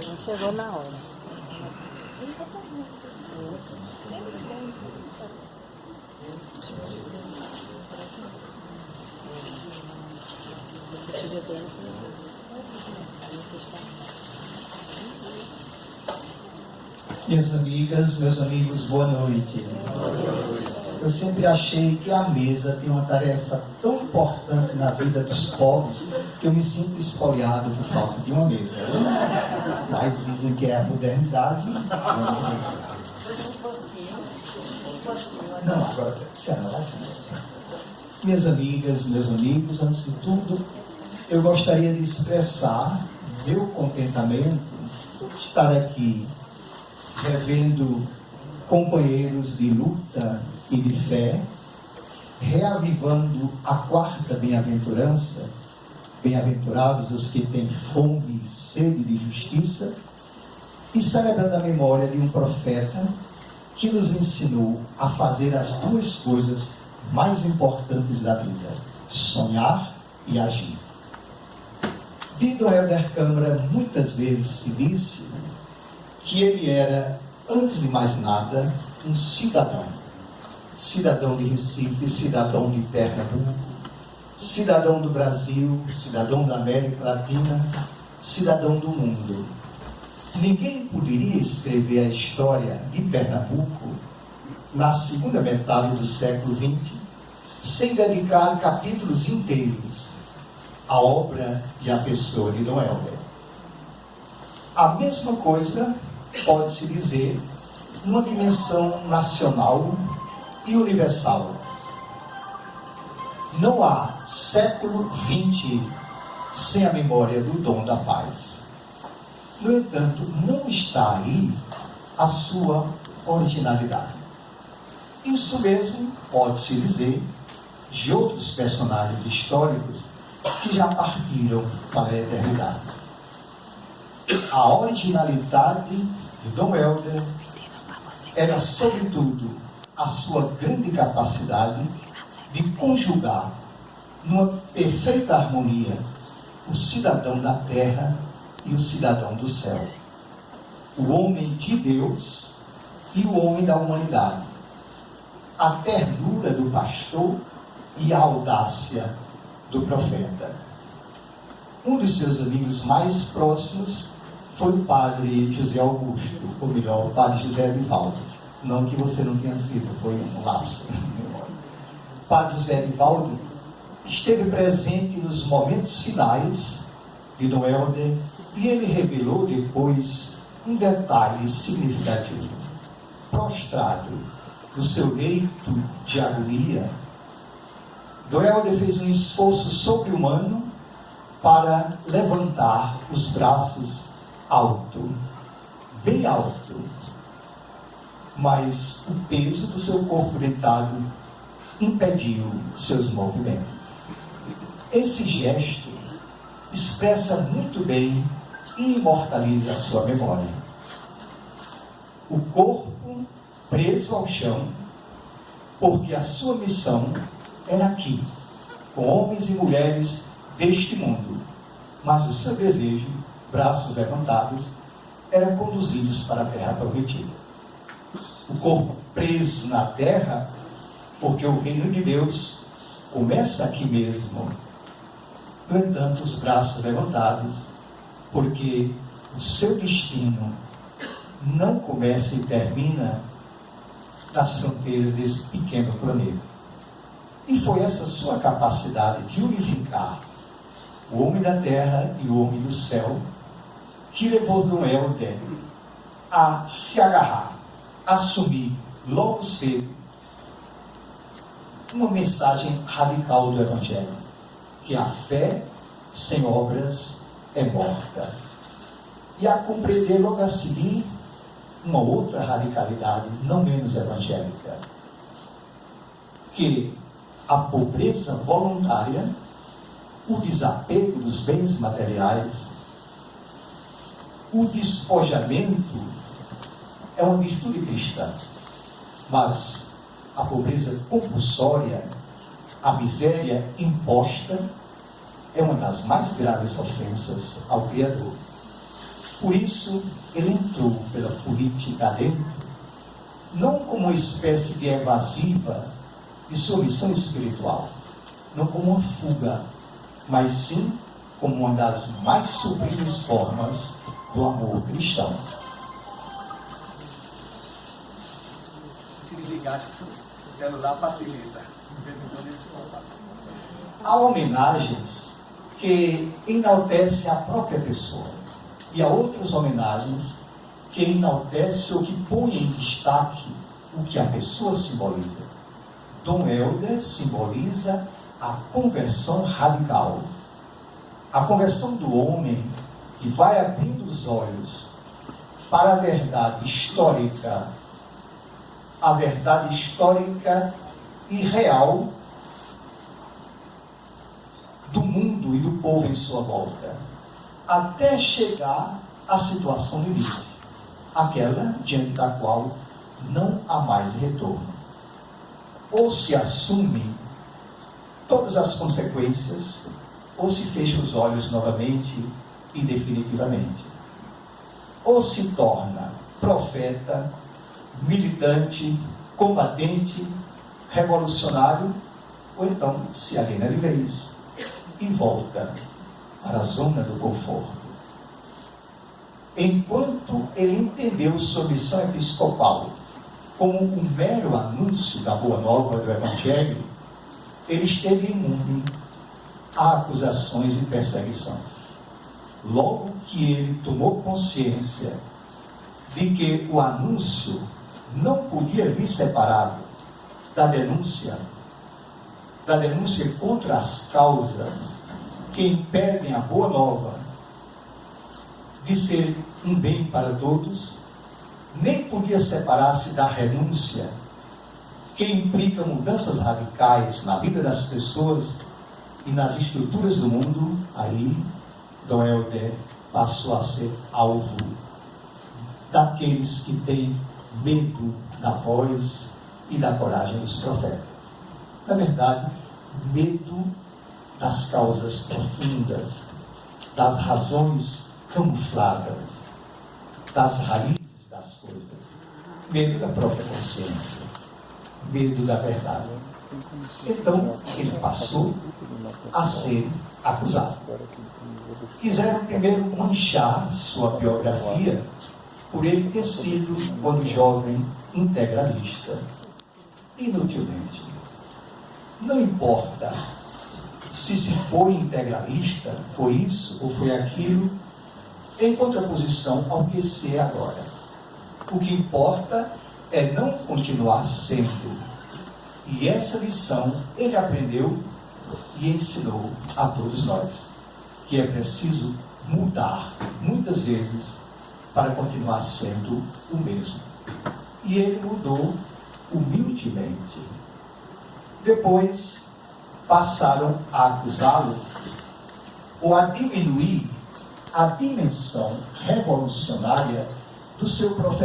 Chegou na hora. Minhas amigas, meus amigos, boa noite. Eu sempre achei que a mesa tem uma tarefa tão importante na vida dos povos que eu me sinto espoliado por falta de uma mesa. Mas dizem que é a modernidade. Não, agora, minhas amigas, meus amigos, antes de tudo, eu gostaria de expressar meu contentamento por estar aqui revendo companheiros de luta e de fé, reavivando a quarta bem-aventurança, bem-aventurados os que têm fome e sede de justiça, e celebrando a memória de um profeta que nos ensinou a fazer as duas coisas mais importantes da vida: sonhar e agir. De Dom Helder Câmara, muitas vezes se disse que ele era, antes de mais nada, um cidadão. Cidadão de Recife, cidadão de Pernambuco, cidadão do Brasil, cidadão da América Latina, cidadão do mundo. Ninguém poderia escrever a história de Pernambuco na segunda metade do século XX sem dedicar capítulos inteiros à obra e à pessoa de Dom Helder. A mesma coisa pode-se dizer numa dimensão nacional e universal. Não há século XX sem a memória do Dom da Paz. No entanto, não está aí a sua originalidade. Isso mesmo pode-se dizer de outros personagens históricos que já partiram para a eternidade. A originalidade de Dom Helder era, sobretudo, a sua grande capacidade de conjugar numa perfeita harmonia o cidadão da terra e o cidadão do céu, o homem de Deus e o homem da humanidade, a ternura do pastor e a audácia do profeta. Um dos seus amigos mais próximos foi o padre José Augusto, ou melhor, o padre José Vivaldo. Não que você não tenha sido, foi um lapso. O padre José Vivaldo esteve presente nos momentos finais de Dom Helder e ele revelou depois um detalhe significativo. Prostrado no seu leito de agonia, Dom Helder fez um esforço sobre-humano para levantar os braços alto, bem alto, mas o peso do seu corpo deitado impediu seus movimentos. Esse gesto expressa muito bem e imortaliza a sua memória. O corpo preso ao chão, porque a sua missão era aqui, com homens e mulheres deste mundo, mas o seu desejo, braços levantados, era conduzidos para a terra prometida. O corpo preso na terra, porque o reino de Deus começa aqui mesmo. No entanto, os braços levantados, porque o seu destino não começa e termina nas fronteiras desse pequeno planeta. E foi essa sua capacidade de unificar o homem da terra e o homem do céu que levou Dom Helder a se agarrar, a assumir logo cedo uma mensagem radical do Evangelho, que a fé sem obras é morta, e a compreender logo a seguir uma outra radicalidade não menos evangélica, que a pobreza voluntária, o desapego dos bens materiais, o despojamento é uma virtude cristã, mas a pobreza compulsória, a miséria imposta, é uma das mais graves ofensas ao Criador. Por isso, ele entrou pela política dentro, não como uma espécie de evasiva de sua missão espiritual, não como uma fuga, mas sim como uma das mais sublimes formas do amor cristão. Se desligar, o celular facilita. Há homenagens que enaltecem a própria pessoa, e há outras homenagens que enaltecem ou que põem em destaque o que a pessoa simboliza. Dom Helder simboliza a conversão radical, a conversão do homem que vai abrindo os olhos para a verdade histórica e real do mundo e do povo em sua volta, até chegar à situação limite, aquela diante da qual não há mais retorno. Ou se assume todas as consequências, ou se fecha os olhos novamente e definitivamente. Ou se torna profeta, militante, combatente, revolucionário, ou então se aliena de vez e volta para a zona do conforto. Enquanto ele entendeu sua missão episcopal como um mero anúncio da boa nova do Evangelho, ele esteve imune a acusações de perseguição. Logo que ele tomou consciência de que o anúncio não podia vir separado da denúncia contra as causas que impedem a boa nova de ser um bem para todos, nem podia separar-se da renúncia que implica mudanças radicais na vida das pessoas e nas estruturas do mundo. Aí Dom Helder passou a ser alvo daqueles que têm medo da voz e da coragem dos profetas. Na verdade, medo das causas profundas, das razões camufladas, das raízes das coisas. Medo da própria consciência, medo da verdade. Então, ele passou a ser acusado. Quiseram primeiro manchar sua biografia por ele ter sido, quando jovem, integralista. Inutilmente. Não importa se foi integralista, foi isso ou foi aquilo, em contraposição ao que se é agora. O que importa é não continuar sendo. E essa lição ele aprendeu e ensinou a todos nós, que é preciso mudar, muitas vezes, para continuar sendo o mesmo. E ele mudou humildemente. Depois, passaram a acusá-lo ou a diminuir a dimensão revolucionária do seu profeta.